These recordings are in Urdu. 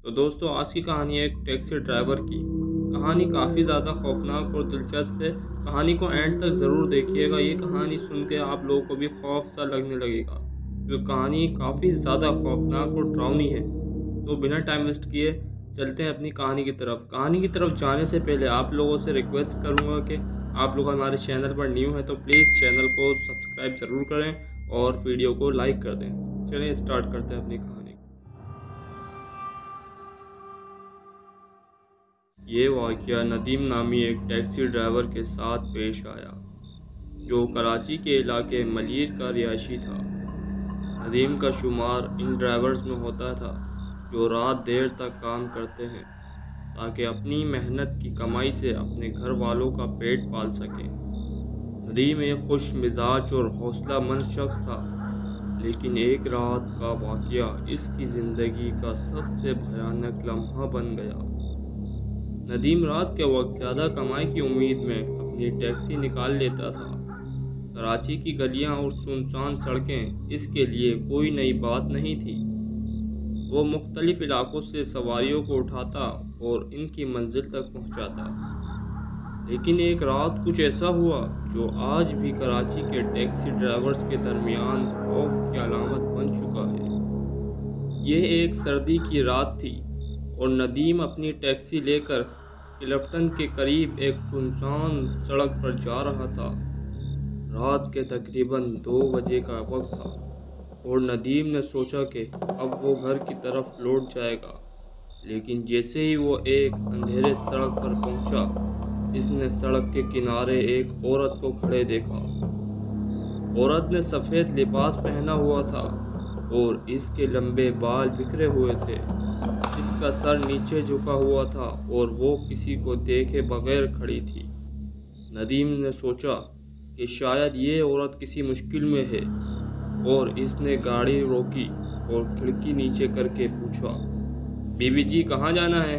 تو دوستوں آج کی کہانی ہے ایک ٹیکسی ڈرائیور کی۔ کہانی کافی زیادہ خوفناک اور دلچسپ ہے۔ کہانی کو اینڈ تک ضرور دیکھیے گا۔ یہ کہانی سن کے آپ لوگوں کو بھی خوف سا لگنے لگے گا، کیونکہ کہانی کافی زیادہ خوفناک اور ڈراؤنی ہے۔ تو بنا ٹائم ویسٹ کیے چلتے ہیں اپنی کہانی کی طرف۔ کہانی کی طرف جانے سے پہلے آپ لوگوں سے ریکویسٹ کروں گا کہ آپ لوگ ہمارے چینل پر نیو ہیں تو پلیز چینل کو سبسکرائب ضرور کریں اور ویڈیو کو لائک کر دیں۔ چلیں اسٹارٹ کرتے ہیں اپنی کہانی۔ یہ واقعہ ندیم نامی ایک ٹیکسی ڈرائیور کے ساتھ پیش آیا، جو کراچی کے علاقے ملیر کا رہائشی تھا۔ ندیم کا شمار ان ڈرائیورز میں ہوتا تھا جو رات دیر تک کام کرتے ہیں تاکہ اپنی محنت کی کمائی سے اپنے گھر والوں کا پیٹ پال سکیں۔ ندیم ایک خوش مزاج اور حوصلہ مند شخص تھا، لیکن ایک رات کا واقعہ اس کی زندگی کا سب سے بھیانک لمحہ بن گیا۔ ندیم رات کے وقت زیادہ کمائی کی امید میں اپنی ٹیکسی نکال لیتا تھا۔ کراچی کی گلیاں اور سنسان سڑکیں اس کے لیے کوئی نئی بات نہیں تھی۔ وہ مختلف علاقوں سے سواریوں کو اٹھاتا اور ان کی منزل تک پہنچاتا۔ لیکن ایک رات کچھ ایسا ہوا جو آج بھی کراچی کے ٹیکسی ڈرائیورز کے درمیان خوف کی علامت بن چکا ہے۔ یہ ایک سردی کی رات تھی اور ندیم اپنی ٹیکسی لے کر کلفٹن کے قریب ایک سنسان سڑک پر جا رہا تھا۔ رات کے تقریباً 2 بجے کا وقت تھا اور ندیم نے سوچا کہ اب وہ گھر کی طرف لوٹ جائے گا، لیکن جیسے ہی وہ ایک اندھیرے سڑک پر پہنچا، اس نے سڑک کے کنارے ایک عورت کو کھڑے دیکھا۔ عورت نے سفید لباس پہنا ہوا تھا اور اس کے لمبے بال بکھرے ہوئے تھے۔ اس کا سر نیچے جھکا ہوا تھا اور وہ کسی کو دیکھے بغیر کھڑی تھی۔ ندیم نے سوچا کہ شاید یہ عورت کسی مشکل میں ہے اور اس نے گاڑی روکی اور کھڑکی نیچے کر کے پوچھا، بی بی جی کہاں جانا ہے؟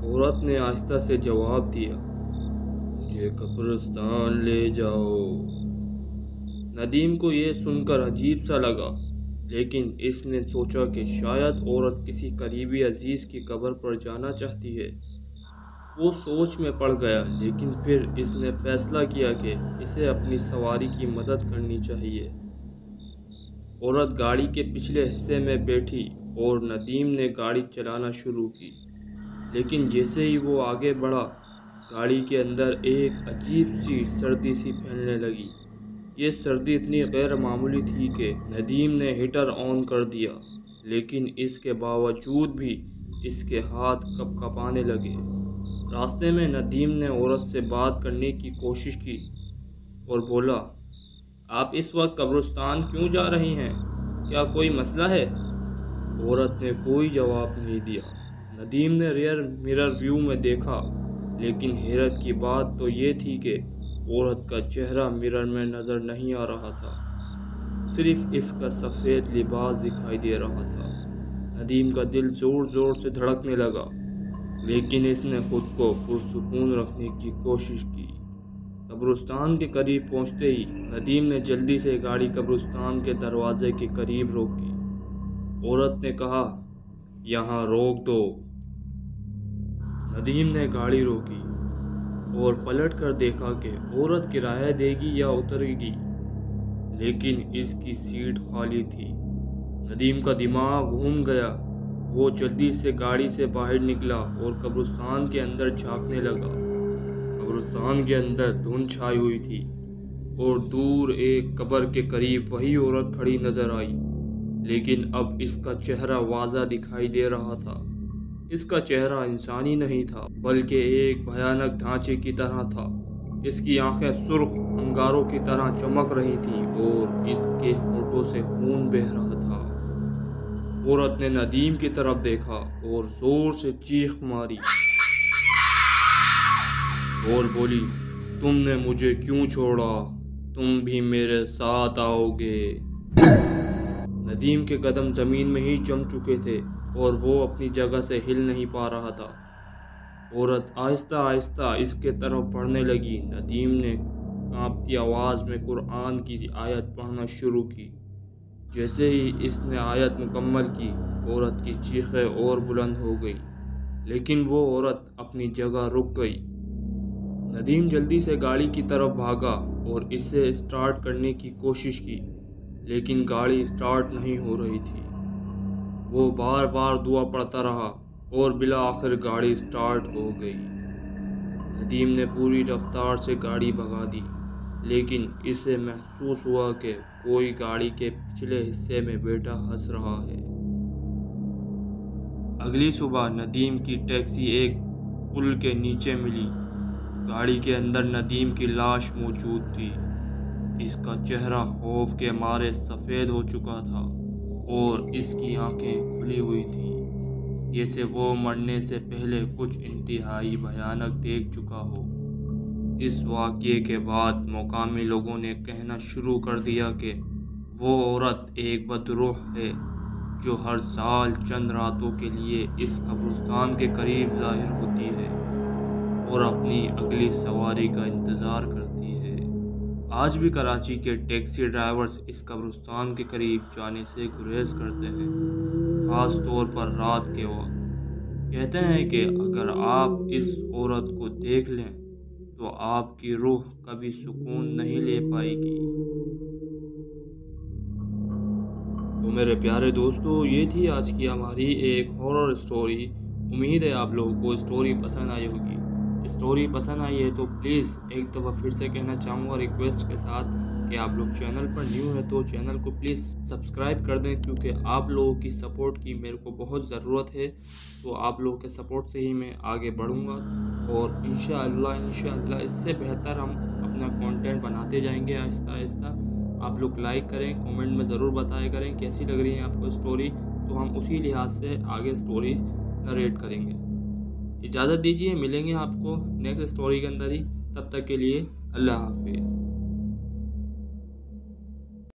عورت نے آہستہ سے جواب دیا، مجھے قبرستان لے جاؤ۔ ندیم کو یہ سن کر عجیب سا لگا، لیکن اس نے سوچا کہ شاید عورت کسی قریبی عزیز کی قبر پر جانا چاہتی ہے۔ وہ سوچ میں پڑ گیا، لیکن پھر اس نے فیصلہ کیا کہ اسے اپنی سواری کی مدد کرنی چاہیے۔ عورت گاڑی کے پچھلے حصے میں بیٹھی اور ندیم نے گاڑی چلانا شروع کی، لیکن جیسے ہی وہ آگے بڑھا، گاڑی کے اندر ایک عجیب سی سردی سی پھیلنے لگی۔ یہ سردی اتنی غیر معمولی تھی کہ ندیم نے ہیٹر آن کر دیا، لیکن اس کے باوجود بھی اس کے ہاتھ کپ کپانے لگے۔ راستے میں ندیم نے عورت سے بات کرنے کی کوشش کی اور بولا، آپ اس وقت قبرستان کیوں جا رہی ہیں؟ کیا کوئی مسئلہ ہے؟ عورت نے کوئی جواب نہیں دیا۔ ندیم نے ریئر مرر ویو میں دیکھا، لیکن حیرت کی بات تو یہ تھی کہ عورت کا چہرہ مرر میں نظر نہیں آ رہا تھا، صرف اس کا سفید لباس دکھائی دے رہا تھا۔ ندیم کا دل زور زور سے دھڑکنے لگا، لیکن اس نے خود کو پرسکون رکھنے کی کوشش کی۔ قبرستان کے قریب پہنچتے ہی ندیم نے جلدی سے گاڑی قبرستان کے دروازے کے قریب روکی۔ عورت نے کہا، یہاں روک دو۔ ندیم نے گاڑی روکی اور پلٹ کر دیکھا کہ عورت کرایہ دے گی یا اترے گی، لیکن اس کی سیٹ خالی تھی۔ ندیم کا دماغ گھوم گیا۔ وہ جلدی سے گاڑی سے باہر نکلا اور قبرستان کے اندر جھانکنے لگا۔ قبرستان کے اندر دھند چھائی ہوئی تھی اور دور ایک قبر کے قریب وہی عورت کھڑی نظر آئی، لیکن اب اس کا چہرہ واضح دکھائی دے رہا تھا۔ اس کا چہرہ انسانی نہیں تھا، بلکہ ایک بھیانک ڈھانچے کی طرح تھا۔ اس کی آنکھیں سرخ انگاروں کی طرح چمک رہی تھیں اور اس کے ہونٹوں سے خون بہہ رہا تھا۔ عورت نے ندیم کی طرف دیکھا اور زور سے چیخ ماری اور بولی، تم نے مجھے کیوں چھوڑا؟ تم بھی میرے ساتھ آؤ گے؟ ندیم کے قدم زمین میں ہی جم چکے تھے اور وہ اپنی جگہ سے ہل نہیں پا رہا تھا۔ عورت آہستہ آہستہ اس کے طرف بڑھنے لگی۔ ندیم نے کانپتی آواز میں قرآن کی آیت پڑھنا شروع کی۔ جیسے ہی اس نے آیت مکمل کی، عورت کی چیخیں اور بلند ہو گئی، لیکن وہ عورت اپنی جگہ رک گئی۔ ندیم جلدی سے گاڑی کی طرف بھاگا اور اسے اسٹارٹ کرنے کی کوشش کی، لیکن گاڑی اسٹارٹ نہیں ہو رہی تھی۔ وہ بار بار دعا پڑتا رہا اور بالآخر گاڑی اسٹارٹ ہو گئی۔ ندیم نے پوری رفتار سے گاڑی بھگا دی، لیکن اسے محسوس ہوا کہ کوئی گاڑی کے پچھلے حصے میں بیٹھا ہنس رہا ہے۔ اگلی صبح ندیم کی ٹیکسی ایک پل کے نیچے ملی۔ گاڑی کے اندر ندیم کی لاش موجود تھی۔ اس کا چہرہ خوف کے مارے سفید ہو چکا تھا اور اس کی آنکھیں کھلی ہوئی تھیں، جیسے وہ مرنے سے پہلے کچھ انتہائی بھیانک دیکھ چکا ہو۔ اس واقعے کے بعد مقامی لوگوں نے کہنا شروع کر دیا کہ وہ عورت ایک بدروح ہے جو ہر سال چند راتوں کے لیے اس قبرستان کے قریب ظاہر ہوتی ہے اور اپنی اگلی سواری کا انتظار کرتی ہے۔ آج بھی کراچی کے ٹیکسی ڈرائیورز اس قبرستان کے قریب جانے سے گریز کرتے ہیں، خاص طور پر رات کے وقت۔ کہتے ہیں کہ اگر آپ اس عورت کو دیکھ لیں تو آپ کی روح کبھی سکون نہیں لے پائے گی۔ تو میرے پیارے دوستو، یہ تھی آج کی ہماری ایک ہارر اسٹوری۔ امید ہے آپ لوگوں کو اسٹوری پسند آئی ہوگی۔ اسٹوری پسند آئی ہے تو پلیز ایک دفعہ پھر سے کہنا چاہوں گا ریکویسٹ کے ساتھ کہ آپ لوگ چینل پر نیو ہے تو چینل کو پلیز سبسکرائب کر دیں، کیونکہ آپ لوگوں کی سپورٹ کی میرے کو بہت ضرورت ہے۔ تو آپ لوگوں کے سپورٹ سے ہی میں آگے بڑھوں گا اور انشاءاللہ اس سے بہتر ہم اپنا کنٹینٹ بناتے جائیں گے آہستہ آہستہ۔ آپ لوگ لائک کریں، کومنٹ میں ضرور بتایا کریں کیسی لگ رہی ہے آپ کو اسٹوری، تو ہم اسی لحاظ سے آگے اسٹوری نریٹ کریں گے۔ اجازت دیجیے، ملیں گے آپ کو نیکسٹ اسٹوری کے اندر ہی، تب تک کے لیے اللہ حافظ۔